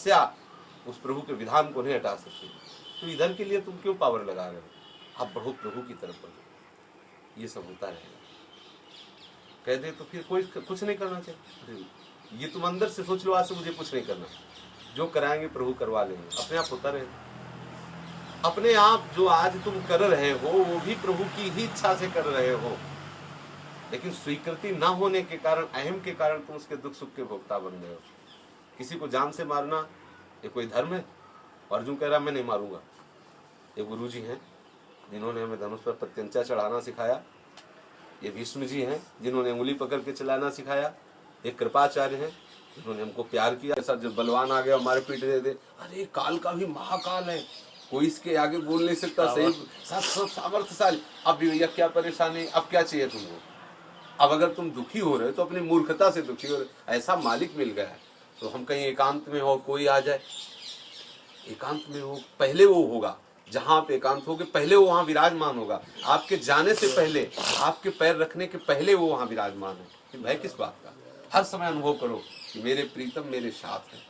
तपस्या उस प्रभु के विधान को नहीं हटा सकती। तो इधर के लिए तुम क्यों पावर लगा रहे हो, आप बढ़ो प्रभु की तरफ बढ़ो। ये सब होता रहेगा। कह दे तो फिर कोई कुछ नहीं करना चाहिए। ये तुम अंदर से सोच लो, आज से मुझे कुछ नहीं करना, जो कराएंगे प्रभु करवा लेंगे, अपने आप होता रहेगा। अपने आप जो आज तुम कर रहे हो वो भी प्रभु की ही इच्छा से कर रहे हो, लेकिन स्वीकृति ना होने के कारण, अहम के कारण तुम उसके दुख सुख के भोक्ता बन गए हो। किसी को जान से मारना ये कोई धर्म है? अर्जुन कह रहा मैं नहीं मारूंगा। ये गुरु जी हैं जिन्होंने हमें धनुष पर प्रत्यंचा चढ़ाना सिखाया। ये भीष्म जी हैं जिन्होंने उंगली पकड़ के चलाना सिखाया। ये कृपाचार्य हैं जिन्होंने हमको प्यार किया। ऐसा जब बलवान आ गया हमारे पीठ दे दे, अरे काल का भी महाकाल है, कोई इसके आगे बोल नहीं सकता, सही सब सामर्थ्यशाली। अब भी भैया क्या परेशानी, अब क्या चाहिए तुमको? अब अगर तुम दुखी हो रहे हो तो अपनी मूर्खता से दुखी हो रहे। ऐसा मालिक मिल गया है तो हम कहीं एकांत में हो, कोई आ जाए, एकांत में हो, पहले वो होगा जहां आप एकांत होगे, पहले वो वहां विराजमान होगा। आपके जाने से पहले, आपके पैर रखने के पहले वो वहां विराजमान है। भय किस बात का? हर समय अनुभव करो कि मेरे प्रीतम मेरे साथ है,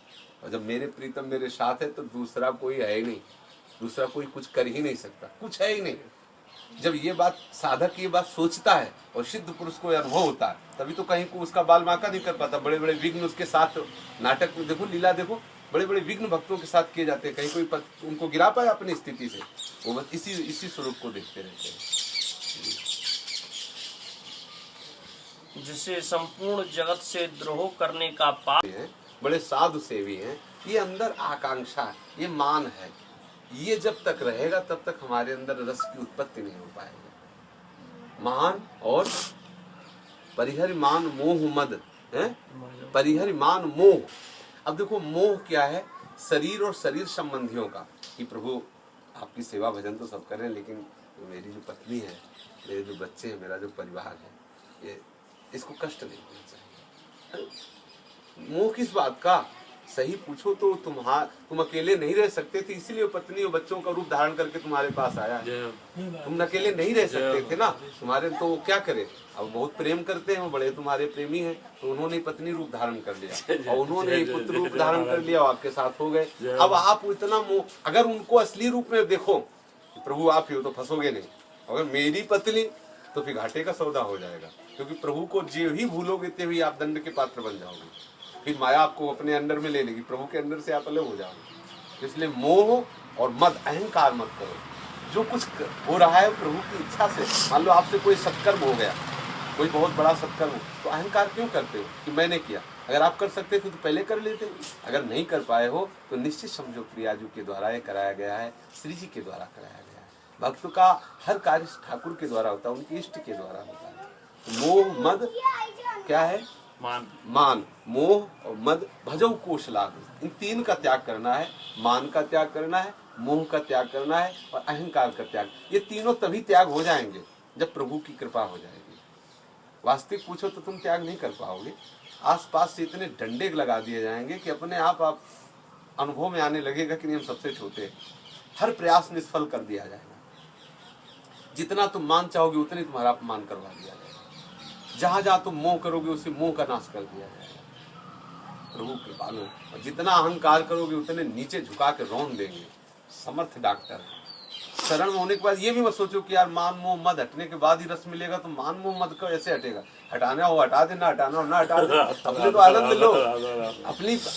और जब मेरे प्रीतम मेरे साथ है तो दूसरा कोई है ही नहीं, दूसरा कोई कुछ कर ही नहीं सकता, कुछ है ही नहीं। जब ये बात साधक ये बात सोचता है और सिद्ध पुरुष को अनुभव होता है, तभी तो कहीं को उसका बाल बांका नहीं कर पाता। बड़े बड़े विघ्न उसके साथ, नाटक में देखो, लीला देखो, बड़े बड़े विघ्न भक्तों के साथ किए जाते हैं, कहीं कोई उनको गिरा पाए अपनी स्थिति से? वो बस इसी स्वरूप को देखते रहते हैं। जिसे संपूर्ण जगत से द्रोह करने का पाप है, बड़े साधु सेवी हैं। ये अंदर आकांक्षा है, ये मान है, ये जब तक रहेगा तब तक हमारे अंदर रस की उत्पत्ति नहीं हो पाएगी। मान और परिहरि मान मोह मद है, परिहरि मान मोह। अब देखो मोह क्या है? शरीर और शरीर संबंधियों का, कि प्रभु आपकी सेवा भजन तो सब करें, लेकिन मेरी जो पत्नी है, मेरे जो बच्चे हैं, मेरा जो परिवार है, ये इसको कष्ट नहीं होना चाहिए। मोह किस बात का? सही पूछो तो तुम अकेले नहीं रह सकते थे, इसीलिए पत्नी और बच्चों का रूप धारण करके तुम्हारे पास आया है। तुम अकेले नहीं रह सकते थे ना, तुम्हारे तो वो क्या करे, अब बहुत प्रेम करते हैं, वो बड़े तुम्हारे प्रेमी हैं, तो उन्होंने पत्नी रूप धारण कर लिया और उन्होंने पुत्र रूप धारण कर लिया और आपके साथ हो गए। अब आप इतना मोह, अगर उनको असली रूप में देखो प्रभु आप ही हो तो फंसोगे नहीं, अगर मेरी पत्नी तो फिर घाटे का सौदा हो जाएगा, क्योंकि प्रभु को जो ही भूलोगे ते ही आप दंड के पात्र बन जाओगे। फिर माया आपको अपने अंदर में ले लेगी, प्रभु के अंदर से आप अलग हो जाओगे। इसलिए मोह और मद, अहंकार मत करो। जो कुछ हो रहा है प्रभु की इच्छा से, मान लो आपसे कोई सत्कर्म हो गया, कोई बहुत बड़ा सत्कर्म हो, तो अहंकार क्यों करते हो कि मैंने किया? अगर आप कर सकते थे तो पहले कर लेते। अगर नहीं कर पाए हो तो निश्चित समझो प्रियाजू के द्वारा ये कराया गया है, श्री जी के द्वारा कराया गया है। भक्त का हर कार्य ठाकुर के द्वारा होता है, उनके इष्ट के द्वारा होता है। मोह मद क्या है? मान, मोह और मद भजौ कोश लाभ, इन तीन का त्याग करना है। मान का त्याग करना है, मोह का त्याग करना है और अहंकार का त्याग। ये तीनों तभी त्याग हो जाएंगे जब प्रभु की कृपा हो जाएगी। वास्तविक पूछो तो तुम त्याग नहीं कर पाओगे। आसपास से इतने डंडे लगा दिए जाएंगे कि अपने आप अनुभव में आने लगेगा कि नहीं हम सबसे छोटे हैं। हर प्रयास निष्फल कर दिया जाएगा। जितना तुम मान चाहोगे उतने तुम्हारा अपमान करवा दिया जाएगा। जहां जहां तुम मोह करोगे उसे मोह का नाश कर दिया जाएगा। प्रभु कृपालु, और जितना अहंकार करोगे उतने नीचे झुका के रौन देंगे। समर्थ डॉक्टर है। शरण में होने के बाद ये भी मत सोचो कि यार मान मोह मद हटने के बाद ही रस मिलेगा, तो मान मोह मद का ऐसे हटेगा। हटाना हो हटा देना, हटाना हो ना हटा देना, अपने तो आनंद लो।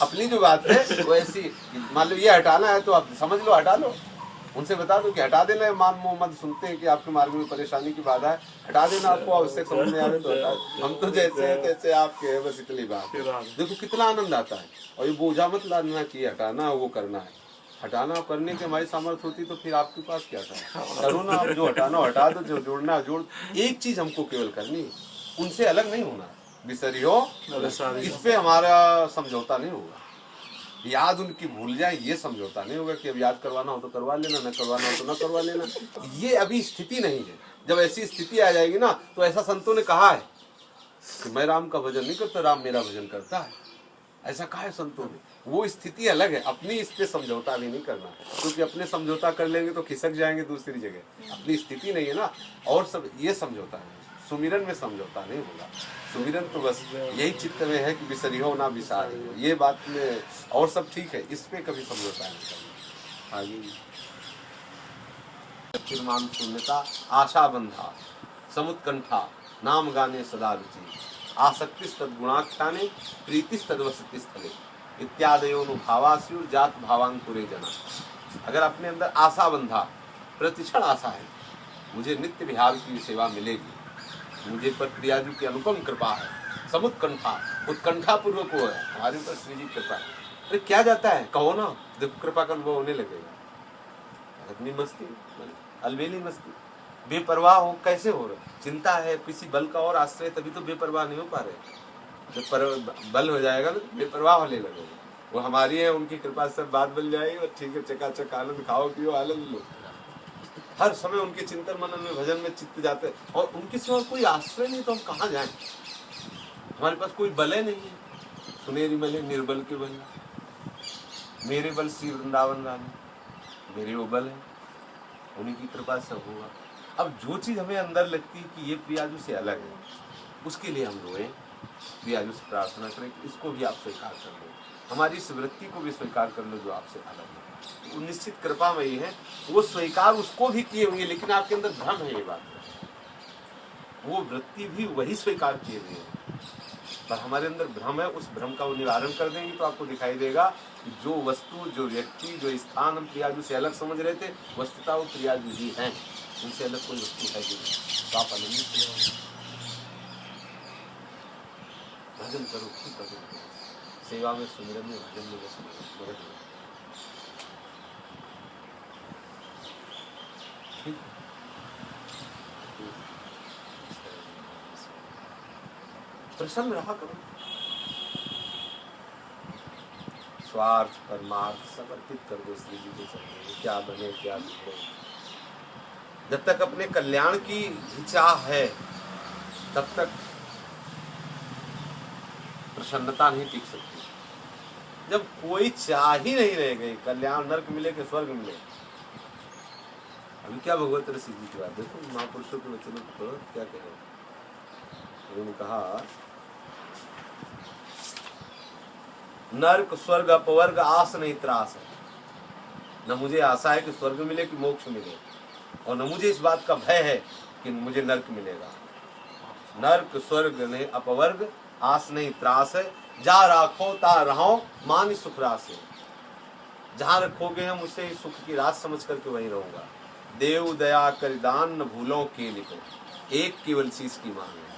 अपनी जो बात है वो ऐसी, मान लो ये हटाना है तो आप समझ लो हटा लो। उनसे बता दो कि हटा देना है मान मोह मद। सुनते हैं कि आपके मार्ग में परेशानी की बाधा है, हटा देना, आपको आवश्यक समझ में आवे तो हटा। हम तो जैसे हैं तैसे आपके हैं, बस इतनी बात है। देखो कितना आनंद आता है। और ये बोझा मत लादना कि हटाना वो करना है। हटाना करने की हमारी सामर्थ्य होती तो फिर आपके पास क्या था? करो ना, आप जो हटाना हटा दो, जो जोड़ना जोड़। एक चीज हमको केवल करनी है, उनसे अलग नहीं होना। बिसरियो इस पे हमारा समझौता नहीं होगा। याद उनकी भूल जाए ये समझौता नहीं होगा कि अब याद करवाना हो तो करवा लेना, न करवाना हो तो न करवा लेना। ये अभी स्थिति नहीं है। जब ऐसी स्थिति आ जाएगी ना, तो ऐसा संतों ने कहा है कि मैं राम का भजन नहीं करता, राम मेरा भजन करता है। ऐसा कहा है संतों ने। वो स्थिति अलग है। अपनी इस पे समझौता भी नहीं करना, क्योंकि अपने समझौता कर लेंगे तो खिसक जाएंगे दूसरी जगह। अपनी स्थिति नहीं है ना, और सब ये समझौता है। सुमिरन में समझौता नहीं होगा। सुमिरन तो बस यही चित्त में है कि बिसरियो ना बिसारियो, ये बात में, और सब ठीक है, इस पे कभी समझौता नहीं करना। आगे निर्माण शून्यता, आशा बंधा, समुत्कंठा, नाम गाने सदा रुचि, आसक्तिस तद्गुणाख्याने, प्रीतिस तद्वसति स्थले इत्यादयोनुभावास्युर जात भावांकुरे जना। अगर अपने अंदर आशा बंधा, प्रतिक्षण आशा है, मुझे नित्य विहार की सेवा मिलेगी, मुझे पर प्रियाजू की अनुपम कृपा है, समुत्कंठा, उत्कंठा पूर्वक वो है, हमारे ऊपर श्री जी कृपा है। अरे क्या जाता है, कहो ना, देखो कृपा का अनुभव होने लगेगा। अपनी मस्ती, अलबेली मस्ती, बेपरवाह हो, कैसे हो रहा, चिंता है, किसी बल का और आश्रय, तभी तो बेपरवाह नहीं हो पा रहे। जब बल हो जाएगा ना, बेपरवाह होने लगेगा। वो हमारी है, उनकी कृपा से सब बात बन जाएगी और ठीक है, चकाचक आनंद खाओ पियो, आनंद लो। हर समय उनके चिंतन मनन में, भजन में चित्त जाते, और उनके सिवा कोई आश्रय नहीं, तो हम कहाँ जाएं? हमारे पास कोई बल नहीं है। सुनेरी बले निर्बल के बल, मेरे बल श्री वृंदावन रानी, मेरे वो बल है, उन्हीं की कृपा से होगा। अब जो चीज हमें अंदर लगती है कि ये प्रियाजू से अलग है, उसके लिए हम रोएं, प्रियाजू से प्रार्थना करें कि इसको भी आप स्वीकार कर लो, हमारी इस वृत्ति को भी स्वीकार कर लो जो आपसे अलग है। वो निश्चित कृपामयी है, वो स्वीकार उसको भी किए हुए, लेकिन आपके अंदर भ्रम है, ये बात वो वृत्ति भी वही स्वीकार किए हुए है, पर हमारे अंदर भ्रम है। उस भ्रम का वो निवारण कर देंगे तो आपको दिखाई देगा कि जो वस्तु, जो व्यक्ति, जो स्थान हम प्रियाजू से अलग समझ रहे थे, वस्तुतः वो प्रियाजू ही हैं, उनसे अलग कोई वस्तु है नहीं। तो आप आनंदित हो, भजन करो, खूब भजन करो, सेवा में, सुमिरन में, भजन में बस मगन हो। ठीक, प्रसन्न रहा करो, स्वार्थ परमार्थ समर्पित कर दो श्री जी के चरणों, क्या बने क्या बिगड़े। जब तक अपने कल्याण की चाह है, तब तक प्रसन्नता नहीं टिक सकती। जब कोई चाह ही नहीं रह गई, कल्याण नरक मिले कि स्वर्ग मिले, अभी क्या भगवत ऋषि जी की बात देखो, महापुरुषों के वचनों को क्या कह रहे हैं। उन्होंने कहा, नरक स्वर्ग अपवर्ग आस नहीं त्रास है। न मुझे आशा है कि स्वर्ग मिले कि मोक्ष मिले, और न मुझे इस बात का भय है कि मुझे नरक मिलेगा। नरक स्वर्ग नहीं अपवर्ग आस नहीं त्रास है, जा राखो ता रहो मान सुख रास है। जहाँ रखोगे हम उसे सुख की रात समझ करके वहीं रहूंगा। देव दया कर दान न भूलों के लिखो, एक केवल चीज की मांग है।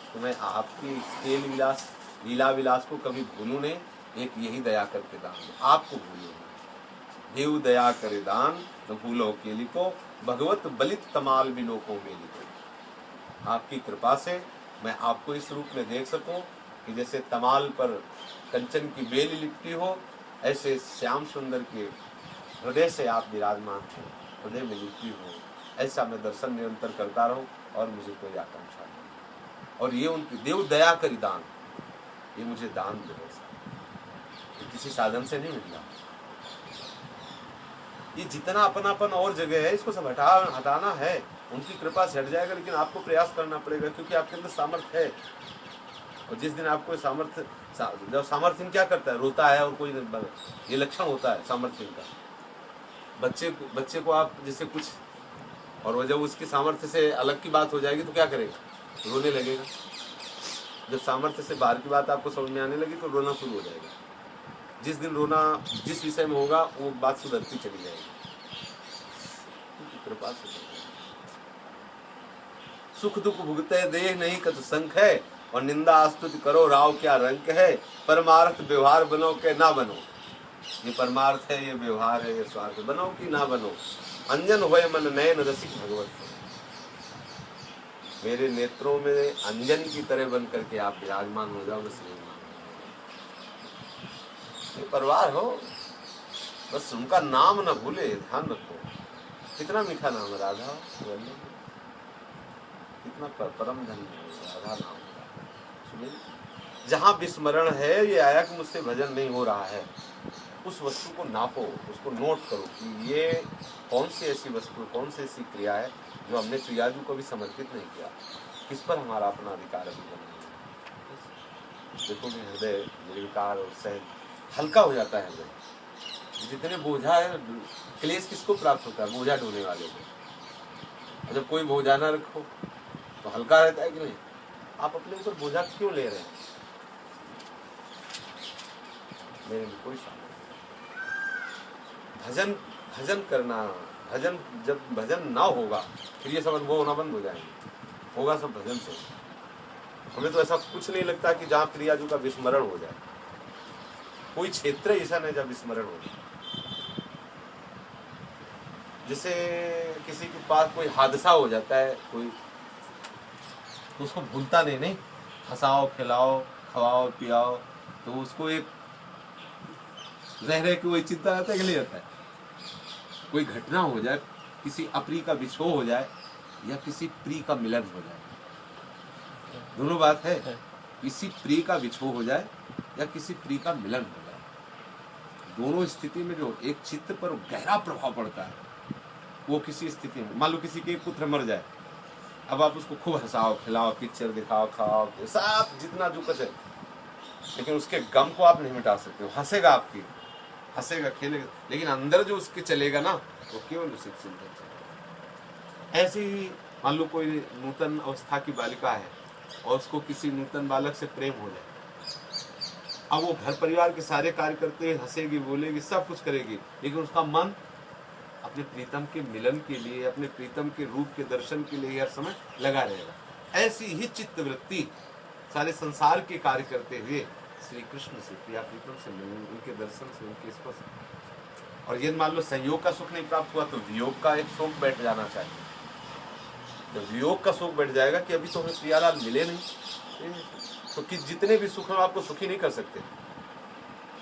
तो मैं आपकी खेल विलास, लीला विलास को कभी भूलूं नहीं, एक यही दया करके दान दो, आपको भूलूं नहीं। देव दया कर दान न भूलों के लिखो, भगवत बलित तमाल बिलोकों में लिखो। आपकी कृपा से मैं आपको इस रूप में देख सकूं कि जैसे तमाल पर कंचन की बेल लिपटी हो, ऐसे श्याम सुंदर के हृदय से आप विराजमान हो, हृदय में लिपटी हो, ऐसा मैं दर्शन निरंतर करता रहूं और मुझे कोई आकांक्षा नहीं। और ये उनकी देव दया करी दान, ये मुझे दान दे, ये किसी साधन से नहीं मिला। ये जितना अपनापन और जगह है, इसको सब हटाना है, उनकी कृपा से हट जाएगा, लेकिन आपको प्रयास करना पड़ेगा, क्योंकि आपके अंदर सामर्थ्य है। और जिस दिन आपको सामर्थ्य, जब सामर्थ्य क्या करता है, रोता है और कोई, ये लक्षण होता है सामर्थ्य का। बच्चे को आप जैसे कुछ, और वो जब उसकी सामर्थ्य से अलग की बात हो जाएगी तो क्या करेगा, रोने लगेगा। जब सामर्थ्य से बाहर की बात आपको समझ में आने लगी तो रोना शुरू हो जाएगा। जिस दिन रोना जिस विषय में होगा वो बात सुधरती चली जाएगी, कृपा से। सुख दुख भुगते देह नहीं कत संख है, और निंदा स्तुति करो राव क्या रंक है। परमार्थ व्यवहार बनो के ना बनो, ये परमार्थ है, ये व्यवहार है, ये स्वार्थ, बनो कि ना बनो। अंजन होए मन नयन रसिक भगवत, मेरे नेत्रों में अंजन की तरह बन करके आप विराजमान हो जाओ, बस परवार हो, बस उनका नाम न भूले, ध्यान रखो। कितना मीठा नाम है राधा, कितना परम धन राधा नाम। सुनिए, जहाँ विस्मरण है, ये आया कि मुझसे भजन नहीं हो रहा है, उस वस्तु को नापो, उसको नोट करो कि ये कौन सी ऐसी वस्तु, कौन सी ऐसी क्रिया है जो हमने प्रियाजू को भी समर्पित नहीं किया। किस पर हमारा अपना अधिकार अभी बना है। देखो कि हृदय निर्विकार और सहज हल्का हो जाता है हृदय। जितने बोझा है, क्लेश किसको प्राप्त होता है? बोझा ढोने वाले को। जब कोई बोझा ना रखो तो हल्का रहता है कि नहीं? आप अपने ऊपर बोझा क्यों ले रहे हैं? मेरे में कोई शक नहीं। भजन भजन करना, भजन जब भजन ना होगा फिर ये सब अनुभव होना बंद हो जाएंगे। होगा सब भजन से। हमें तो ऐसा कुछ नहीं लगता कि जहाँ प्रियाजू का विस्मरण हो जाए। कोई क्षेत्र ऐसा नहीं जहाँ विस्मरण हो जाए। जैसे किसी के पास कोई हादसा हो जाता है, कोई तो उसको भूलता नहीं, हंसाओ खिलाओ खवाओ पियाओ, तो उसको एक रह के वही चिंता रहता है कि नहीं रहता है। कोई घटना हो जाए, किसी अप्रिय का विछोह हो जाए या किसी प्रिय का मिलन हो जाए, दोनों बात है। किसी प्रिय का विछोह हो जाए या किसी प्रिय का मिलन हो जाए, दोनों स्थिति में जो एक चित्त पर गहरा प्रभाव पड़ता है, वो किसी स्थिति में, मान लो किसी के पुत्र मर जाए, अब आप उसको खूब हंसाओ खिलाओ, पिक्चर दिखाओ खाओ सब जितना जो कुछ है, लेकिन उसके गम को आप नहीं मिटा सकते हो। हंसेगा आपकी, हंसेगा खेलेगा, लेकिन अंदर जो उसके चलेगा ना, वो केवल उसी चिंतन चलेगा। ऐसे ही मान लो कोई नूतन अवस्था की बालिका है और उसको किसी नूतन बालक से प्रेम हो जाए, अब वो घर परिवार के सारे कार्य करते, हंसेगी बोलेगी सब कुछ करेगी, लेकिन उसका मन अपने प्रीतम के मिलन के लिए, अपने प्रीतम के रूप के दर्शन के लिए हर समय लगा रहेगा। ऐसी ही चित्त वृत्ति सारे संसार के कार्य करते हुए श्री कृष्ण से, प्रिया प्रीतम से मिलने, उनके दर्शन से, उनके स्पर्श। और यदि मान लो संयोग का सुख नहीं प्राप्त हुआ तो वियोग का एक शोक बैठ जाना चाहिए। तो वियोग का शोक बैठ जाएगा कि अभी तो हमें प्रियालाल मिले नहीं, तो कि जितने भी सुख हैं आपको सुखी नहीं कर सकते।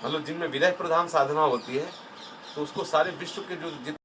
मतलब जिनमें विरह प्रधान साधना होती है तो उसको सारे विश्व के जो